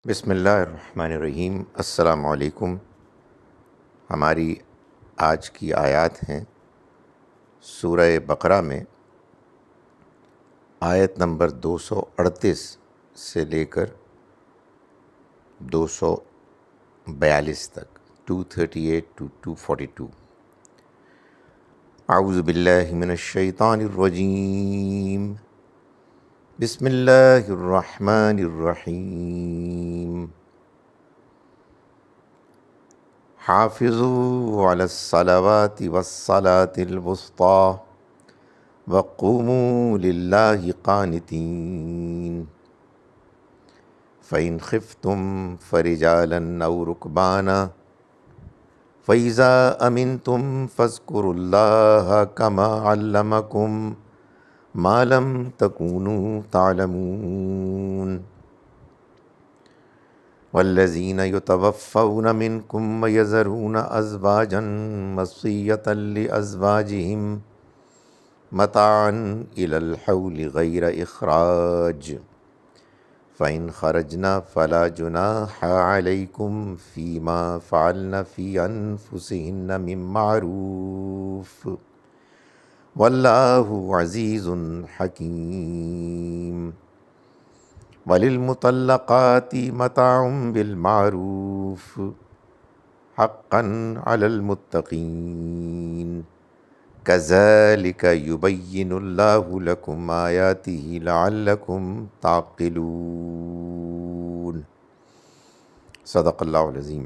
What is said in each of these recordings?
بسم اللہ الرحمن الرحیم۔ السلام علیکم۔ ہماری آج کی آیات ہیں سورہ بقرہ میں آیت نمبر 238 سے لے کر 242 تک، 238 to 242۔ اعوذ باللہ من الشیطان الرجیم، بسم اللہ الرحمن الرحیم۔ حافظوا علی الصلوات والصلاة الوسطى وقوموا للہ قانتین فإن خفتم فرجالا أو ركبانا فإذا أمنتم فاذكروا الله كما علمكم ما لم تكونوا تعلمون والذين يتوفون منكم ويذرون أزواجا وصية لأزواجهم متاعا إلى الحول غير إخراج فإن خرجنا فلا جناح عليكم فيما فعلن في أنفسهن من معروف والله عزيز حكيم وللمطلقات متاع بالمعروف حقا على المتقين كذلك يبين الله لكم آياته لعلكم تعقلون۔ صدق اللہ العظیم۔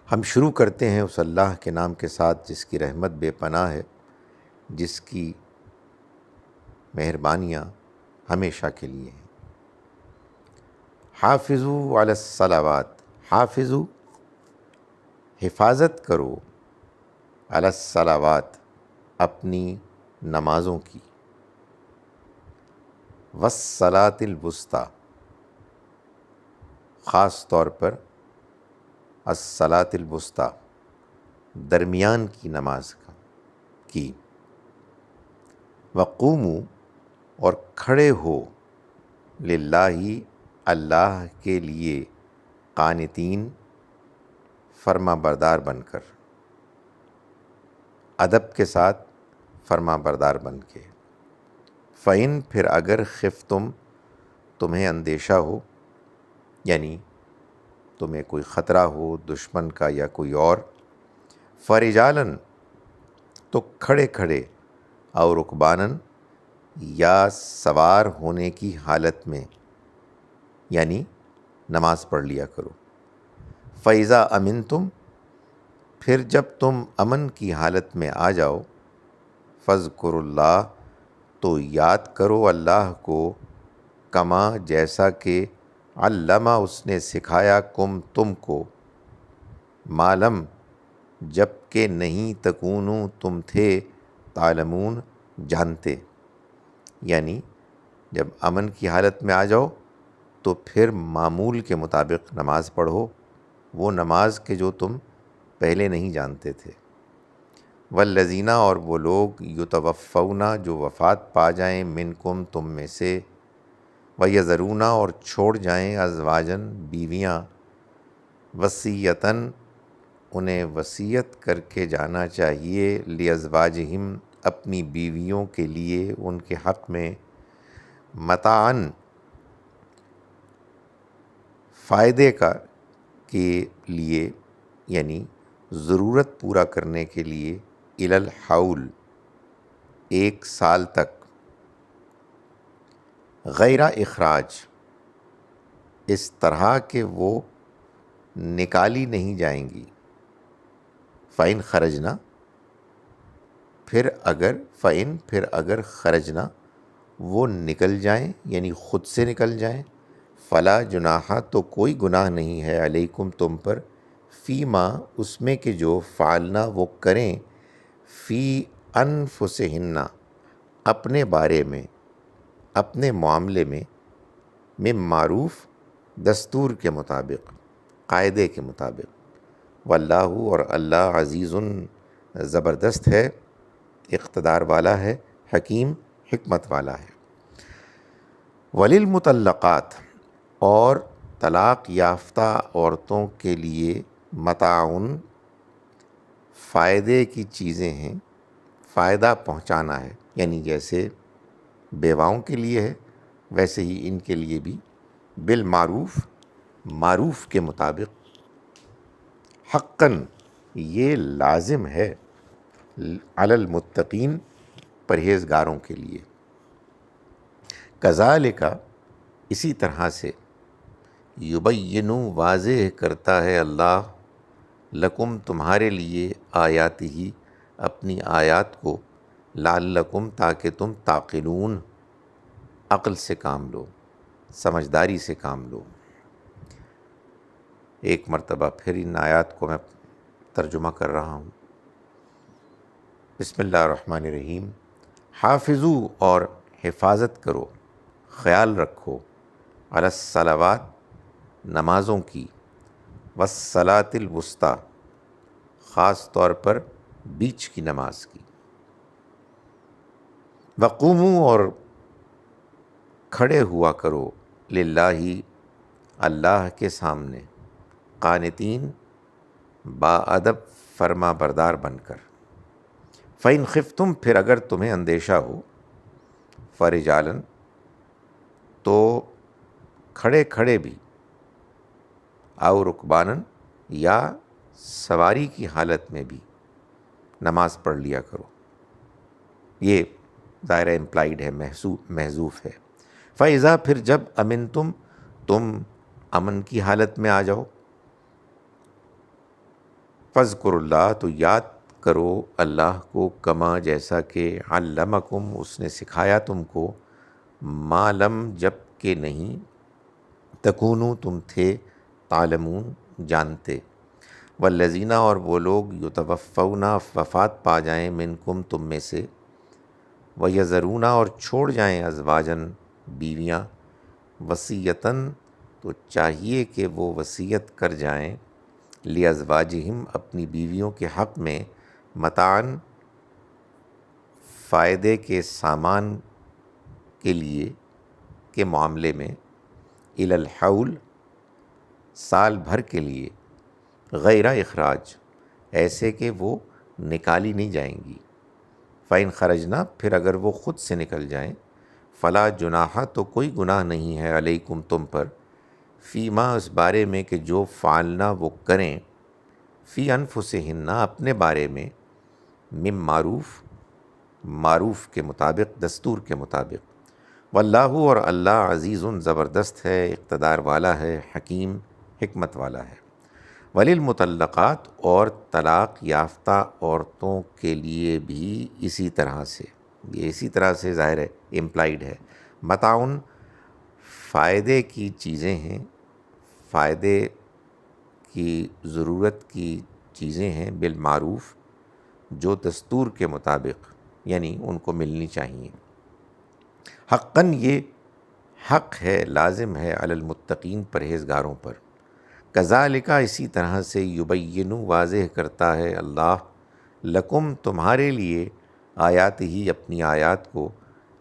ہم شروع کرتے ہیں اس اللہ کے نام کے ساتھ جس کی رحمت بے پناہ ہے، جس کی مہربانیاں ہمیشہ کے لیے ہیں۔ حافظوا علی الصلوات، حافظوا حفاظت کرو، علی الصلوات اپنی نمازوں کی، والصلاة الوسطی خاص طور پر الصلاة الوسطی درمیان کی نماز کی، وقوموا اور کھڑے ہو، للہ اللہ کے لیے، قانتین فرما بردار بن کر، ادب کے ساتھ فرما بردار بن کے۔ فَإِن پھر اگر خفتم تمہیں اندیشہ ہو، یعنی تمہیں کوئی خطرہ ہو دشمن کا یا کوئی اور، فرجالن تو کھڑے کھڑے، اور رکبانن یا سوار ہونے کی حالت میں، یعنی نماز پڑھ لیا کرو۔ فَإِذَا أَمِنْتُمْ پھر جب تم امن کی حالت میں آ جاؤ، فَاذْكُرُوا اللَّهَ تو یاد کرو اللہ کو، کما جیسا کہ علّمہ اس نے سکھایا کم تم کو، معلم جب کہ نہیں تکونوا تم تھے، تعلمون جانتے، یعنی جب امن کی حالت میں آ جاؤ تو پھر معمول کے مطابق نماز پڑھو، وہ نماز کے جو تم پہلے نہیں جانتے تھے۔ والذین اور وہ لوگ یتوفون جو وفات پا جائیں، منکم تم میں سے، ویذرون اور چھوڑ جائیں، ازواجن بیویاں، وصیتاً انہیں وصیت کر کے جانا چاہیے، لازواجہم اپنی بیویوں کے لیے، ان کے حق میں، متاعاً فائدے کے لیے، یعنی ضرورت پورا کرنے کے لیے، الی الحول 1 سال تک، غیر اخراج اس طرح کہ وہ نکالی نہیں جائیں گی، فَإِن خرجنا پھر اگر خرجنا وہ نکل جائیں، یعنی خود سے نکل جائیں، فلا جناح تو کوئی گناہ نہیں ہے، علیکم تم پر، فیما اس میں کہ جو فعلنا وہ کریں، فی انفسہن اپنے بارے میں، اپنے معاملے میں، من معروف دستور کے مطابق، قاعدے کے مطابق، واللہ اور اللہ عزیز زبردست ہے، اقتدار والا ہے، حکیم حکمت والا ہے۔ وللمطلقات اور طلاق یافتہ عورتوں کے لیے متاعن فائدے کی چیزیں ہیں، فائدہ پہنچانا ہے، یعنی جیسے بیواؤں کے لیے ہے ویسے ہی ان کے لیے بھی بالمعروف، معروف کے مطابق، حقاً یہ لازم ہے، علی المتقین پرہیزگاروں کے لیے۔ کذالک اسی طرح سے، یبین واضح کرتا ہے اللہ، لکم تمہارے لیے، آیاتہ اپنی آیات کو، لعلکم تاکہ تم تعقلون عقل سے کام لو، سمجھداری سے کام لو۔ ایک مرتبہ پھر ان آیات کو میں ترجمہ کر رہا ہوں۔ بسم اللہ الرحمن الرحیم۔ حافظو اور حفاظت کرو، خیال رکھو، علی الصلوات نمازوں کی، والصلاۃ الوسطیٰ خاص طور پر بیچ کی نماز کی، وقوموا اور کھڑے ہوا کرو، للہ اللہ کے سامنے، قانتین باادب فرما بردار بن کر، فَإِنْ خِفْتُمْ پھر اگر تمہیں اندیشہ ہو، فرجالن تو کھڑے کھڑے بھی، او رکبانن یا سواری کی حالت میں بھی نماز پڑھ لیا کرو۔ یہ ظاہر امپلائیڈ ہے، محذوف ہے۔ فَإِذَا پھر جب امنتم تم امن کی حالت میں آ جاؤ، فاذکروا اللہ تو یاد کرو اللہ کو، کما جیسا کہ علمکم اس نے سکھایا تم کو، ما لم جب کہ نہیں، تکونوا تم تھے، تعلمون جانتے، والذین اور وہ لوگ، یتوفون وفات پا جائیں، منکم تم میں سے، ویذرون اور چھوڑ جائیں، ازواجن بیویاں، وصیتاً تو چاہیے کہ وہ وصیت کر جائیں، لازواجہم اپنی بیویوں کے حق میں، متاعن فائدے کے سامان کے لیے کے معاملے میں، الی الحول سال بھر کے لیے، غیر اخراج ایسے کہ وہ نکالی نہیں جائیں گی، فَإِنْ خرجنا پھر اگر وہ خود سے نکل جائیں، فلا جناح تو کوئی گناہ نہیں ہے، علیکم تم پر، فیما اس بارے میں کہ جو فعلنا وہ کریں، فی انفسہن اپنے بارے میں، من معروف معروف کے مطابق، دستور کے مطابق، واللہ اور اللہ عزیز زبردست ہے، اقتدار والا ہے، حکیم حکمت والا ہے۔ وللمطلقات اور طلاق یافتہ عورتوں کے لیے بھی اسی طرح سے، یہ اسی طرح سے ظاہر ہے امپلائیڈ ہے، متاعن فائدے کی چیزیں ہیں، فائدے کی ضرورت کی چیزیں ہیں، بالمعروف جو دستور کے مطابق، یعنی ان کو ملنی چاہیے، حقاً یہ حق ہے، لازم ہے، علی المتقین پرہیزگاروں پر۔ کذالک اسی طرح سے، یبین واضح کرتا ہے اللہ، لکم تمہارے لیے، آیات ہی اپنی آیات کو،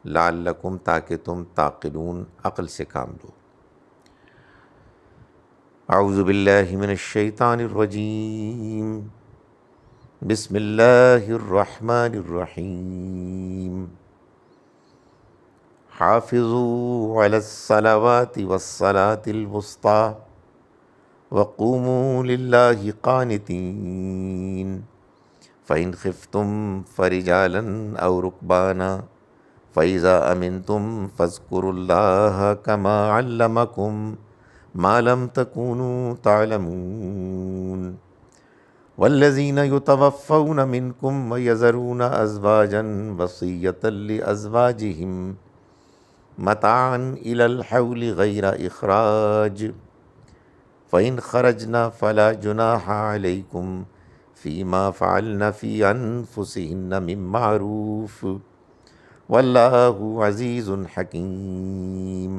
لعلکم تاکہ تم تعقلون عقل سے کام لو۔ اعوذ باللہ من الشیطان الرجیم، بسم اللہ الرحمن الرحیم، حافظوا علی الصلوات والصلاة الوسطیٰ وقوموا للہ قانتین، فإن خفتم فرجالا أو ركبانا فإذا أمنتم فاذكروا الله كما علمكم ما لم تكونوا تعلمون، والذين يتوفون منكم ويذرون أزواجا وصية لأزواجهم متاعا إلى الحول غير إخراج، فإن خرجنا فلا جناح عليكم فيما فعلن في أنفسهن من معروف، والله عزيز حكيم،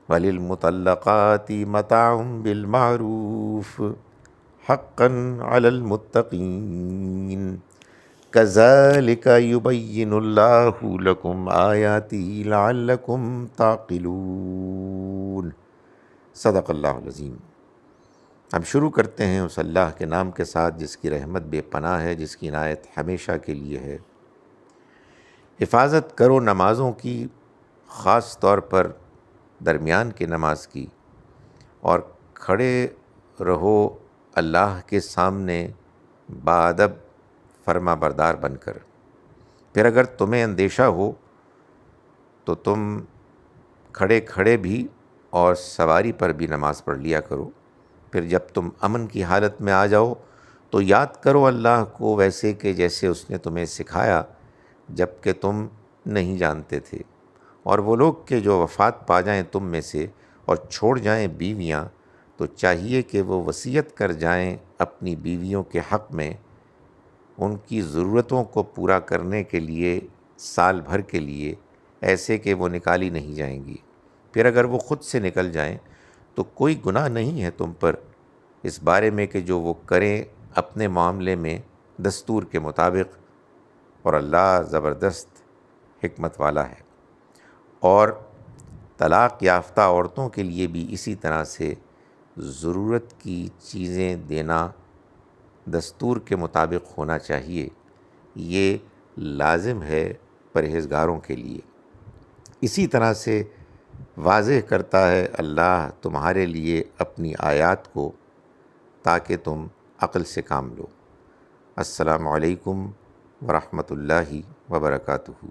وللمطلقات متاع بالمعروف حقا على المتقين، كذلك يبين الله لكم آياته لعلكم تعقلون۔ صدق اللہ العظیم۔ ہم شروع کرتے ہیں اس اللہ کے نام کے ساتھ جس کی رحمت بے پناہ ہے، جس کی عنایت ہمیشہ کے لیے ہے۔ حفاظت کرو نمازوں کی، خاص طور پر درمیان کی نماز کی، اور کھڑے رہو اللہ کے سامنے باادب فرما بردار بن کر۔ پھر اگر تمہیں اندیشہ ہو تو تم کھڑے کھڑے بھی اور سواری پر بھی نماز پڑھ لیا کرو۔ پھر جب تم امن کی حالت میں آ جاؤ تو یاد کرو اللہ کو ویسے کہ جیسے اس نے تمہیں سکھایا جب کہ تم نہیں جانتے تھے۔ اور وہ لوگ کہ جو وفات پا جائیں تم میں سے اور چھوڑ جائیں بیویاں، تو چاہیے کہ وہ وصیت کر جائیں اپنی بیویوں کے حق میں ان کی ضرورتوں کو پورا کرنے کے لیے سال بھر کے لیے، ایسے کہ وہ نکالی نہیں جائیں گی۔ پھر اگر وہ خود سے نکل جائیں تو کوئی گناہ نہیں ہے تم پر اس بارے میں کہ جو وہ کریں اپنے معاملے میں دستور کے مطابق، اور اللہ زبردست حکمت والا ہے۔ اور طلاق یافتہ عورتوں کے لیے بھی اسی طرح سے ضرورت کی چیزیں دینا دستور کے مطابق ہونا چاہیے، یہ لازم ہے پرہیزگاروں کے لیے۔ اسی طرح سے واضح کرتا ہے اللہ تمہارے لیے اپنی آیات کو تاکہ تم عقل سے کام لو۔ السلام علیکم ورحمۃ اللہ وبرکاتہ۔